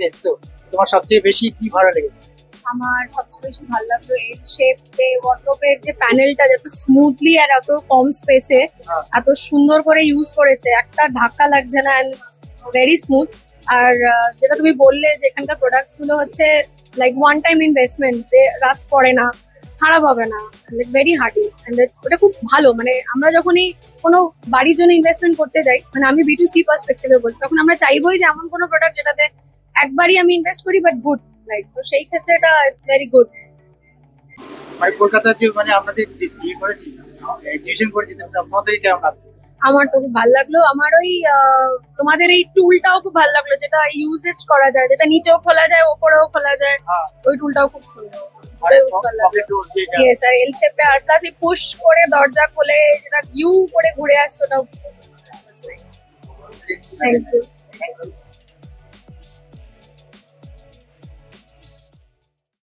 এসছো, তোমার সবচেয়ে বেশি কি ভালো লেগেছে? আমার সবচেয়ে বেশি ভালো লাগলো এর শেপ, যে ওয়ার্ডরোবের যে প্যানেলটা যত স্মুথলি আর এত কম স্পেসে এত সুন্দর করে ইউজ করেছে, একটা ধাক্কা লাগছে না, এন্ড ভেরি স্মুথ। আর যেটা তুমি বললে যে এখানকার প্রোডাক্টস গুলো হচ্ছে like one time investment, rust করে না, খারাপ হবে না, লাইক ভেরি হার্ডি, এন্ড ওটা খুব ভালো। মানে আমরা যখনই কোনো বাড়ির জন্য ইনভেস্টমেন্ট করতে যাই, মানে আমি B2C পার্সপেক্টিভে বলছি, তখন আমরা চাইবোই যে এমন কোনো প্রোডাক্ট যেটাতে একবারই আমি ইনভেস্ট করি বাট গুড, লাইক তো সেই ক্ষেত্রে এটা ইটস ভেরি গুড। মানে কলকাতার যে মানে আমরা যে ইয়ে করেছি, এক্সিবিশন করেছি, তোমাদের কেমন লাগছে? আমার তো খুব ভালো লাগলো। আমার ওই তোমাদের এই টুলটাও খুব ভালো লাগলো, যেটা ইউজেস করা যায়, যেটা নিচেও খোলা যায় ওপরেও খোলা যায়, ওই টুলটাও খুব সুন্দর। ইয়েস, আর এল শেপে, আর প্লাস এই পুশ করে দরজা খোলে যেটা ইউ করে ঘুরে আসছে, ওটাও থ্যাংক ইউ।